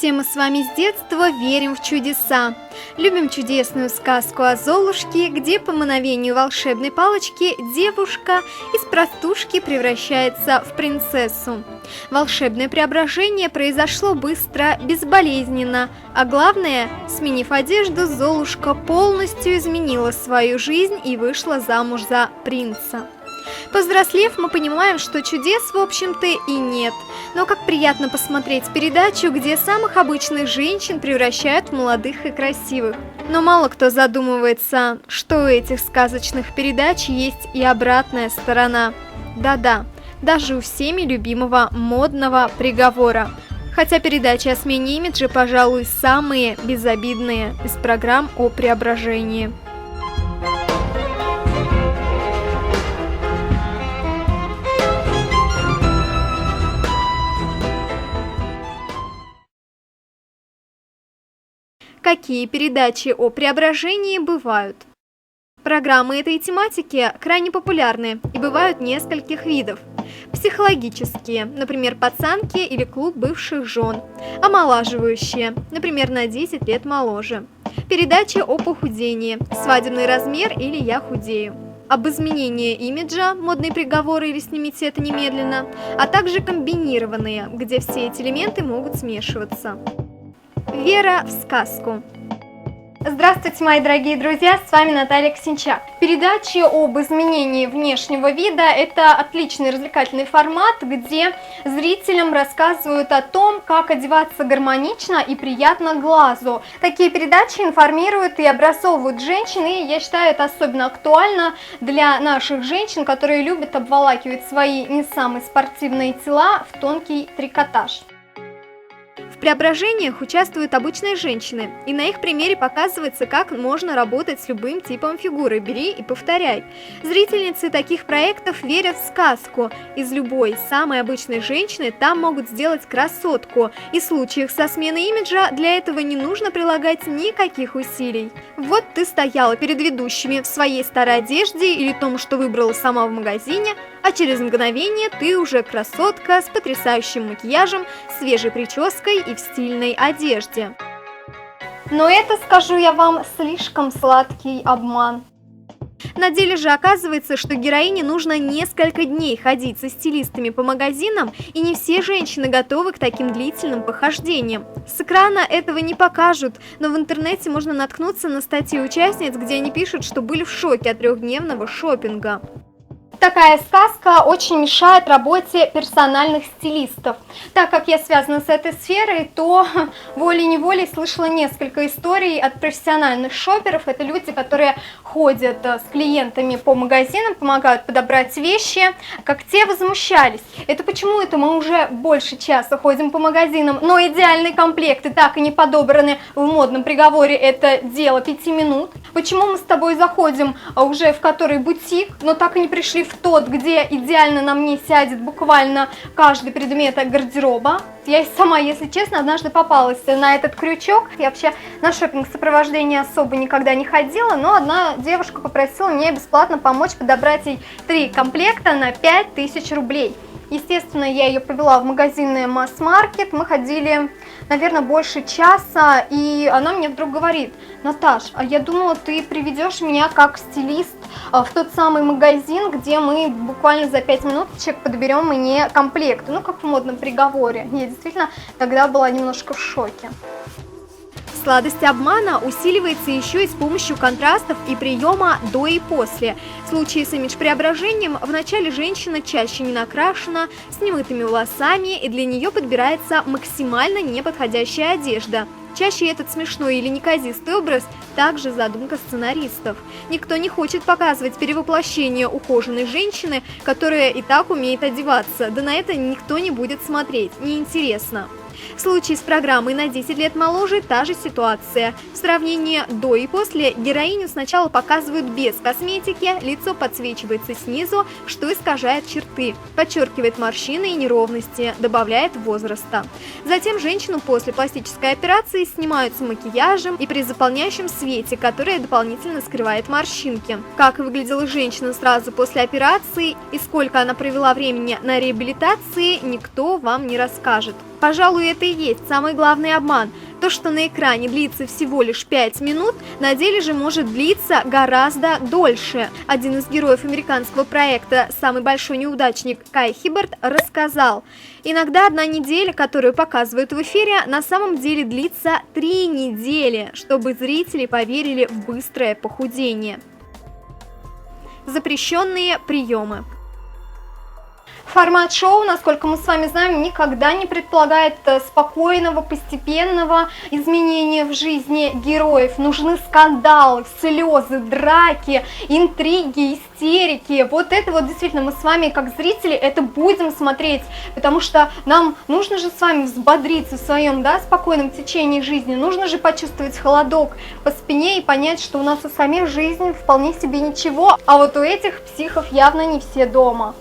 Все мы с вами с детства верим в чудеса. Любим чудесную сказку о Золушке, где по мановению волшебной палочки девушка из простушки превращается в принцессу. Волшебное преображение произошло быстро, безболезненно, а главное, сменив одежду, Золушка полностью изменила свою жизнь и вышла замуж за принца. Повзрослев, мы понимаем, что чудес, в общем-то, и нет. Но как приятно посмотреть передачу, где самых обычных женщин превращают в молодых и красивых. Но мало кто задумывается, что у этих сказочных передач есть и обратная сторона. Да-да, даже у всеми любимого модного приговора. Хотя передачи о смене имиджа, пожалуй, самые безобидные из программ о преображении. Какие передачи о преображении бывают? Программы этой тематики крайне популярны и бывают нескольких видов. Психологические, например, пацанки или клуб бывших жен. Омолаживающие, например, на 10 лет моложе. Передачи о похудении, свадебный размер или я худею. Об изменении имиджа, модные приговоры или снимите это немедленно, а также комбинированные, где все эти элементы могут смешиваться. Вера в сказку. Здравствуйте, мои дорогие друзья, с вами Наталья Ксенчак. Передачи об изменении внешнего вида – это отличный развлекательный формат, где зрителям рассказывают о том, как одеваться гармонично и приятно глазу. Такие передачи информируют и образовывают женщин, и я считаю, это особенно актуально для наших женщин, которые любят обволакивать свои не самые спортивные тела в тонкий трикотаж. В преображениях участвуют обычные женщины, и на их примере показывается, как можно работать с любым типом фигуры, бери и повторяй. Зрительницы таких проектов верят в сказку. Из любой самой обычной женщины там могут сделать красотку, и в случаях со сменой имиджа для этого не нужно прилагать никаких усилий. Вот ты стояла перед ведущими в своей старой одежде или том, что выбрала сама в магазине, а через мгновение ты уже красотка с потрясающим макияжем, свежей прической и в стильной одежде. Но это, скажу я вам, слишком сладкий обман. На деле же оказывается, что героине нужно несколько дней ходить со стилистами по магазинам, и не все женщины готовы к таким длительным похождениям. С экрана этого не покажут, но в интернете можно наткнуться на статьи участниц, где они пишут, что были в шоке от трехдневного шопинга. Такая сказка очень мешает работе персональных стилистов. Так как я связана с этой сферой, то волей-неволей слышала несколько историй от профессиональных шоперов. Это люди, которые ходят с клиентами по магазинам, помогают подобрать вещи, как те возмущались. Это почему это мы уже больше часа ходим по магазинам, но идеальные комплекты так и не подобраны в модном приговоре, это дело 5 минут. Почему мы с тобой заходим уже в который бутик, но так и не пришли в тот, где идеально на мне сядет буквально каждый предмет гардероба. Я сама, если честно, однажды попалась на этот крючок. Я вообще на шопинг-сопровождение особо никогда не ходила, но одна девушка попросила меня бесплатно помочь подобрать ей 3 комплекта на 5000 рублей. Естественно, я ее повела в магазин Масс-маркет, мы ходили, наверное, больше часа, и она мне вдруг говорит: Наташ, а я думала, ты приведешь меня как стилист в тот самый магазин, где мы буквально за 5 минуточек подберем мне комплекты, ну как в модном приговоре. Я действительно тогда была немножко в шоке. Сладость обмана усиливается еще и с помощью контрастов и приема до и после. В случае с имидж-преображением вначале женщина чаще не накрашена, с немытыми волосами, и для нее подбирается максимально неподходящая одежда. Чаще этот смешной или неказистый образ также задумка сценаристов. Никто не хочет показывать перевоплощение ухоженной женщины, которая и так умеет одеваться, да на это никто не будет смотреть, неинтересно. В случае с программой на 10 лет моложе та же ситуация. В сравнении до и после героиню сначала показывают без косметики, лицо подсвечивается снизу, что искажает черты, подчеркивает морщины и неровности, добавляет возраста. Затем женщину после пластической операции снимают с макияжем и при заполняющем свете, которое дополнительно скрывает морщинки. Как выглядела женщина сразу после операции и сколько она провела времени на реабилитации, никто вам не расскажет. Пожалуй, это и есть самый главный обман. То, что на экране длится всего лишь 5 минут, на деле же может длиться гораздо дольше. Один из героев американского проекта «Самый большой неудачник» Кай Хиберт рассказал: иногда одна неделя, которую показывают в эфире, на самом деле длится 3 недели, чтобы зрители поверили в быстрое похудение. Запрещенные приемы. Формат шоу, насколько мы с вами знаем, никогда не предполагает спокойного, постепенного изменения в жизни героев. Нужны скандалы, слезы, драки, интриги, истерики. Вот это вот действительно мы с вами, как зрители, это будем смотреть, потому что нам нужно же с вами взбодриться в своем, спокойном течении жизни. Нужно же почувствовать холодок по спине и понять, что у нас у самих жизнь вполне себе ничего, а вот у этих психов явно не все дома.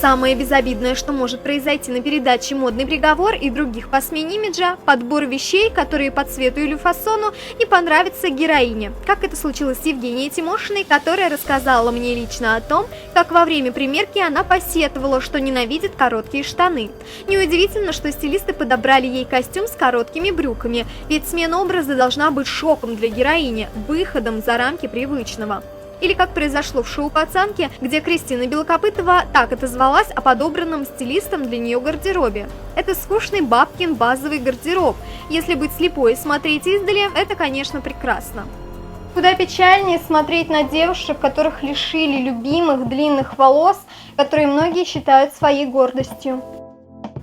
Самое безобидное, что может произойти на передаче «Модный приговор» и других по смене имиджа – подбор вещей, которые по цвету или фасону не понравятся героине. Как это случилось с Евгенией Тимошиной, которая рассказала мне лично о том, как во время примерки она посетовала, что ненавидит короткие штаны. Неудивительно, что стилисты подобрали ей костюм с короткими брюками, ведь смена образа должна быть шоком для героини, выходом за рамки привычного. Или как произошло в шоу «Пацанки», где Кристина Белокопытова так отозвалась о подобранном стилистом для нее гардеробе. Это скучный бабкин базовый гардероб. Если быть слепой и смотреть издали, это, конечно, прекрасно. Куда печальнее смотреть на девушек, которых лишили любимых длинных волос, которые многие считают своей гордостью.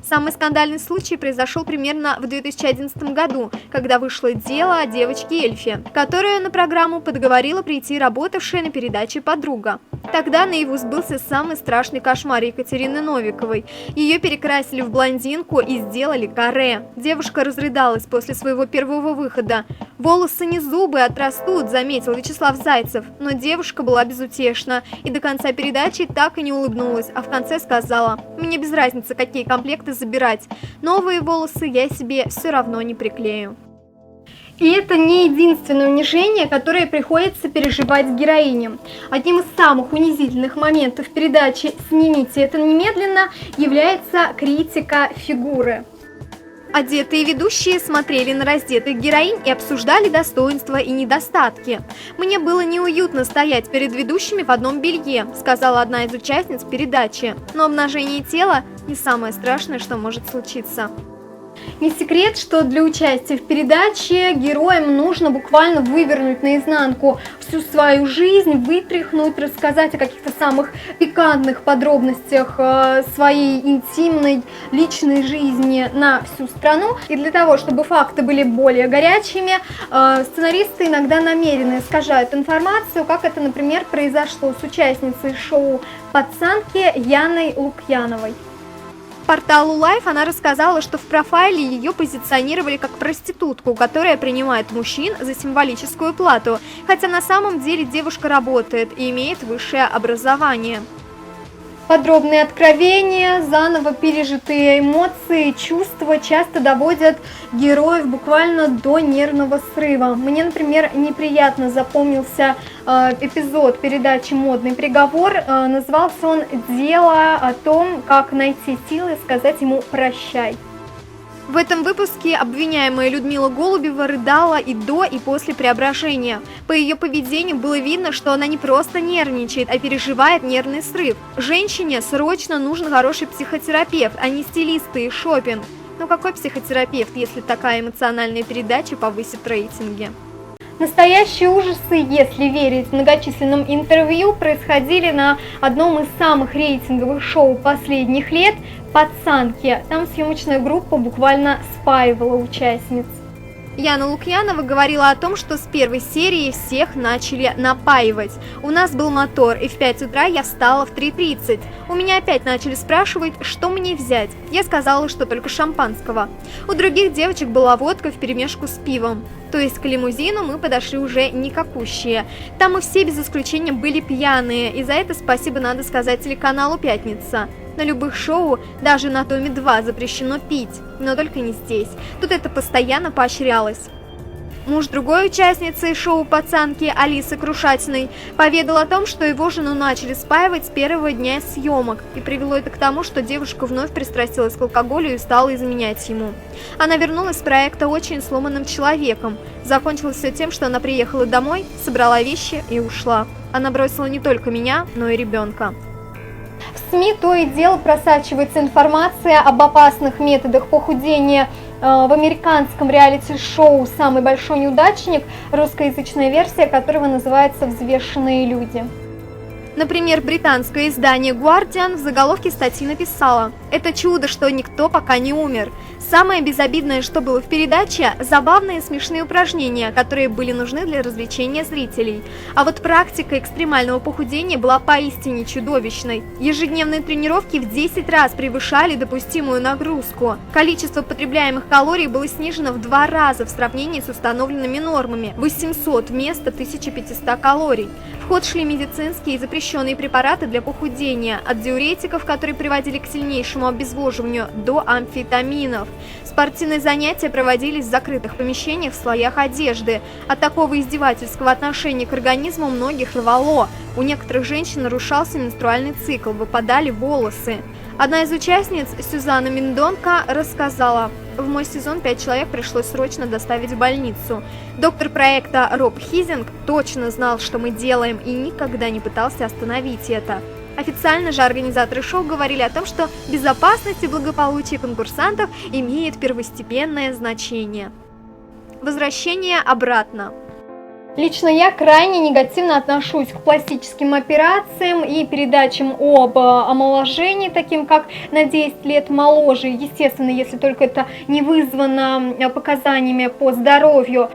Самый скандальный случай произошел примерно в 2011 году, когда вышло дело о девочке Эльфе, которую на программу подговорила прийти работавшая на передаче подруга. Тогда наяву сбылся самый страшный кошмар Екатерины Новиковой. Ее перекрасили в блондинку и сделали каре. Девушка разрыдалась после своего первого выхода. «Волосы не зубы отрастут», заметил Вячеслав Зайцев, но девушка была безутешна и до конца передачи так и не улыбнулась, а в конце сказала: «Мне без разницы, какие комплекты забирать. Новые волосы я себе все равно не приклею». И это не единственное унижение, которое приходится переживать героиням. Одним из самых унизительных моментов передачи «Снимите это немедленно» является критика фигуры. Одетые ведущие смотрели на раздетых героинь и обсуждали достоинства и недостатки. «Мне было неуютно стоять перед ведущими в одном белье», сказала одна из участниц передачи. Но обнажение тела не самое страшное, что может случиться. Не секрет, что для участия в передаче героям нужно буквально вывернуть наизнанку всю свою жизнь, вытряхнуть, рассказать о каких-то самых пикантных подробностях своей интимной личной жизни на всю страну. И для того, чтобы факты были более горячими, сценаристы иногда намеренно искажают информацию, как это, например, произошло с участницей шоу «Пацанки» Яной Лукьяновой. Порталу Life она рассказала, что в профайле ее позиционировали как проститутку, которая принимает мужчин за символическую плату, хотя на самом деле девушка работает и имеет высшее образование. Подробные откровения, заново пережитые эмоции, чувства часто доводят героев буквально до нервного срыва. Мне, например, неприятно запомнился эпизод передачи «Модный приговор». Назывался он «Дело о том, как найти силы сказать ему прощай». В этом выпуске обвиняемая Людмила Голубева рыдала и до, и после преображения. По ее поведению было видно, что она не просто нервничает, а переживает нервный срыв. Женщине срочно нужен хороший психотерапевт, а не стилисты и шопинг. Но какой психотерапевт, если такая эмоциональная передача повысит рейтинги? Настоящие ужасы, если верить многочисленным интервью, происходили на одном из самых рейтинговых шоу последних лет «Пацанки». Там съемочная группа буквально спаивала участниц. Яна Лукьянова говорила о том, что с первой серии всех начали напаивать. У нас был мотор, и в 5 утра я встала в 3:30. У меня опять начали спрашивать, что мне взять. Я сказала, что только шампанского. У других девочек была водка вперемешку с пивом. То есть к лимузину мы подошли уже никакущие. Там мы все без исключения были пьяные, и за это спасибо надо сказать телеканалу «Пятница». На любых шоу, даже на Томе-2, запрещено пить, но только не здесь. Тут это постоянно поощрялось. Муж другой участницы шоу «Пацанки» Алисы Крушатиной поведал о том, что его жену начали спаивать с первого дня съемок, и привело это к тому, что девушка вновь пристрастилась к алкоголю и стала изменять ему. Она вернулась с проекта очень сломанным человеком. Закончилось все тем, что она приехала домой, собрала вещи и ушла. Она бросила не только меня, но и ребенка. В СМИ то и дело просачивается информация об опасных методах похудения. В американском реалити-шоу «Самый большой неудачник» русскоязычная версия которого называется «Взвешенные люди». Например, британское издание Guardian в заголовке статьи написало: «Это чудо, что никто пока не умер. Самое безобидное, что было в передаче – забавные и смешные упражнения, которые были нужны для развлечения зрителей. А вот практика экстремального похудения была поистине чудовищной. Ежедневные тренировки в 10 раз превышали допустимую нагрузку. Количество потребляемых калорий было снижено в 2 раза в сравнении с установленными нормами – 800 вместо 1500 калорий. В ход шли медицинские и запрещенные препараты для похудения, от диуретиков, которые приводили к сильнейшему обезвоживанию, до амфетаминов. Спортивные занятия проводились в закрытых помещениях в слоях одежды. От такого издевательского отношения к организму многих рвало. У некоторых женщин нарушался менструальный цикл, выпадали волосы. Одна из участниц, Сюзанна Миндонка, рассказала: «В мой сезон 5 человек пришлось срочно доставить в больницу. Доктор проекта Роб Хизинг точно знал, что мы делаем, и никогда не пытался остановить это». Официально же организаторы шоу говорили о том, что безопасность и благополучие конкурсантов имеет первостепенное значение. Возвращение обратно. Лично я крайне негативно отношусь к пластическим операциям и передачам об омоложении, таким как на 10 лет моложе, естественно, если только это не вызвано показаниями по здоровью.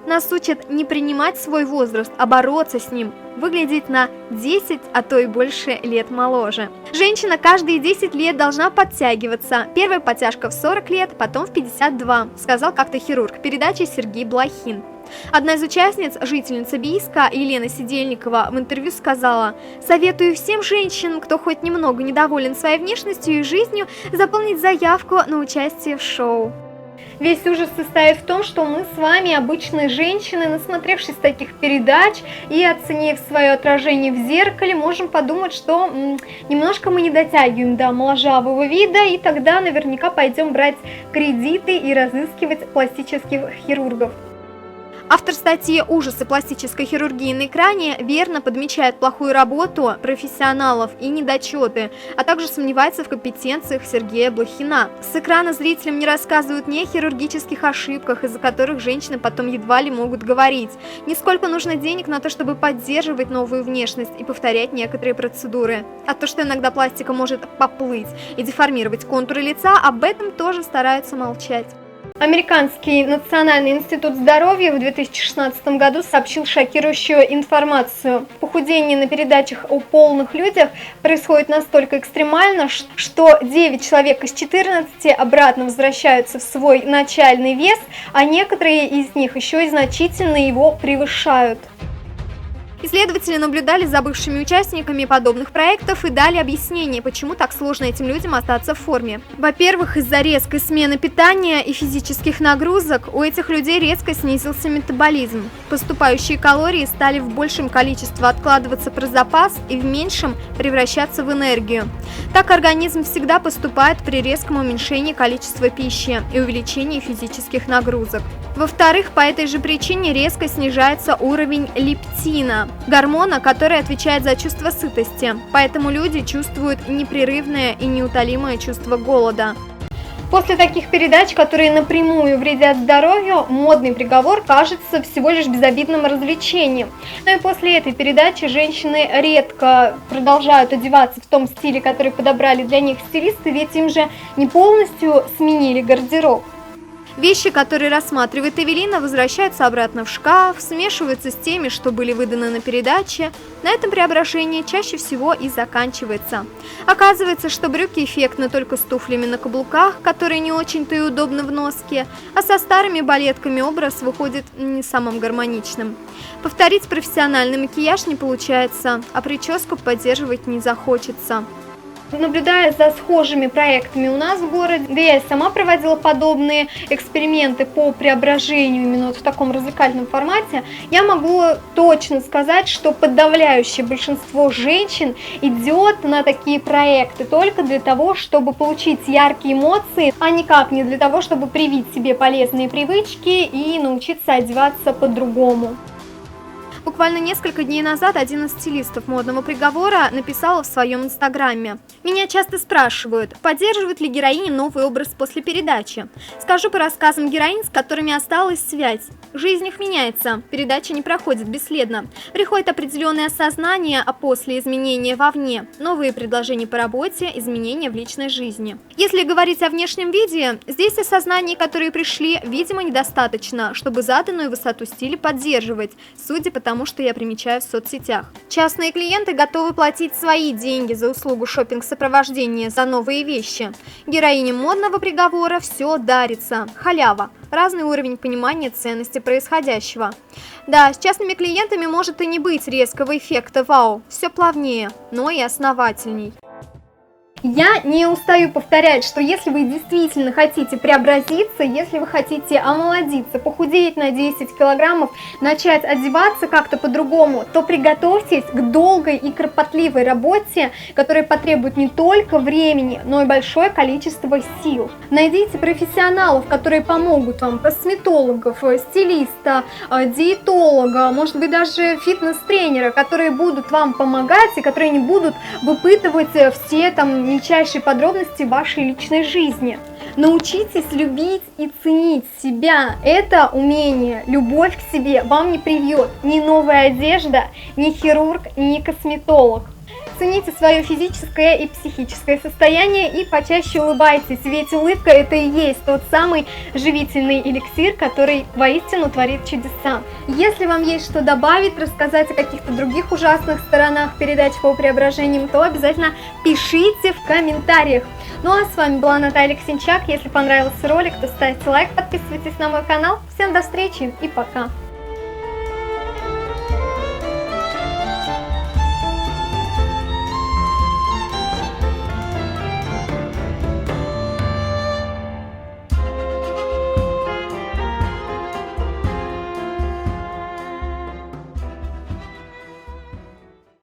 Нас учат не принимать свой возраст, а бороться с ним, выглядеть на 10, а то и больше лет моложе. Женщина каждые 10 лет должна подтягиваться. Первая подтяжка в 40 лет, потом в 52, сказал как-то хирург в передаче Сергей Блохин. Одна из участниц, жительница Бийска Елена Сидельникова, в интервью сказала: «Советую всем женщинам, кто хоть немного недоволен своей внешностью и жизнью, заполнить заявку на участие в шоу». Весь ужас состоит в том, что мы с вами, обычные женщины, насмотревшись таких передач и оценив свое отражение в зеркале, можем подумать, что немножко мы не дотягиваем до моложавого вида, и тогда наверняка пойдем брать кредиты и разыскивать пластических хирургов. Автор статьи «Ужасы пластической хирургии на экране» верно подмечает плохую работу профессионалов и недочеты, а также сомневается в компетенциях Сергея Блохина. С экрана зрителям не рассказывают ни о хирургических ошибках, из-за которых женщины потом едва ли могут говорить, ни сколько нужно денег на то, чтобы поддерживать новую внешность и повторять некоторые процедуры. А то, что иногда пластика может поплыть и деформировать контуры лица, об этом тоже стараются молчать. Американский национальный институт здоровья в 2016 году сообщил шокирующую информацию. Похудение на передачах о полных людях происходит настолько экстремально, что 9 человек из 14 обратно возвращаются в свой начальный вес, а некоторые из них еще и значительно его превышают. Исследователи наблюдали за бывшими участниками подобных проектов и дали объяснение, почему так сложно этим людям остаться в форме. Во-первых, из-за резкой смены питания и физических нагрузок у этих людей резко снизился метаболизм. Поступающие калории стали в большем количестве откладываться про запас и в меньшем превращаться в энергию. Так организм всегда поступает при резком уменьшении количества пищи и увеличении физических нагрузок. Во-вторых, по этой же причине резко снижается уровень лептина, гормона, который отвечает за чувство сытости, поэтому люди чувствуют непрерывное и неутолимое чувство голода. После таких передач, которые напрямую вредят здоровью, модный приговор кажется всего лишь безобидным развлечением. Но и после этой передачи женщины редко продолжают одеваться в том стиле, который подобрали для них стилисты, ведь им же не полностью сменили гардероб. Вещи, которые рассматривает Эвелина, возвращаются обратно в шкаф, смешиваются с теми, что были выданы на передаче. На этом преображение чаще всего и заканчивается. Оказывается, что брюки эффектны только с туфлями на каблуках, которые не очень-то и удобны в носке, а со старыми балетками образ выходит не самым гармоничным. Повторить профессиональный макияж не получается, а прическу поддерживать не захочется. Наблюдая за схожими проектами у нас в городе, да я и сама проводила подобные эксперименты по преображению именно вот в таком развлекательном формате, я могу точно сказать, что подавляющее большинство женщин идет на такие проекты только для того, чтобы получить яркие эмоции, а никак не для того, чтобы привить себе полезные привычки и научиться одеваться по-другому. Буквально несколько дней назад один из стилистов модного приговора написал в своем инстаграме: «Меня часто спрашивают, поддерживает ли героиня новый образ после передачи. Скажу по рассказам героинь, с которыми осталась связь. Жизнь их меняется, передача не проходит бесследно. Приходит определенное осознание, а после изменения вовне, новые предложения по работе, изменения в личной жизни. Если говорить о внешнем виде, здесь осознаний, которые пришли, видимо, недостаточно, чтобы заданную высоту стиля поддерживать, судя по тому, что я примечаю в соцсетях. Частные клиенты готовы платить свои деньги за услугу шопинг-сопровождения за новые вещи. Героиням модного приговора все дарится. Халява. Разный уровень понимания ценности происходящего. Да, с частными клиентами может и не быть резкого эффекта вау, все плавнее, но и основательней. Я не устаю повторять, что если вы действительно хотите преобразиться, если вы хотите омолодиться, похудеть на 10 килограммов, начать одеваться как-то по-другому, то приготовьтесь к долгой и кропотливой работе, которая потребует не только времени, но и большое количество сил. Найдите профессионалов, которые помогут вам, косметологов, стилиста, диетолога, может быть даже фитнес-тренера, которые будут вам помогать и которые не будут выпытывать все там мельчайшие подробности вашей личной жизни. Научитесь любить и ценить себя. Это умение, любовь к себе вам не привьет ни новая одежда, ни хирург, ни косметолог. Цените свое физическое и психическое состояние и почаще улыбайтесь, ведь улыбка — это и есть тот самый живительный эликсир, который воистину творит чудеса. Если вам есть что добавить, рассказать о каких-то других ужасных сторонах передач по преображениям, то обязательно пишите в комментариях. Ну а с вами была Наталья Ксенчак. Если понравился ролик, то ставьте лайк, подписывайтесь на мой канал. Всем до встречи и пока!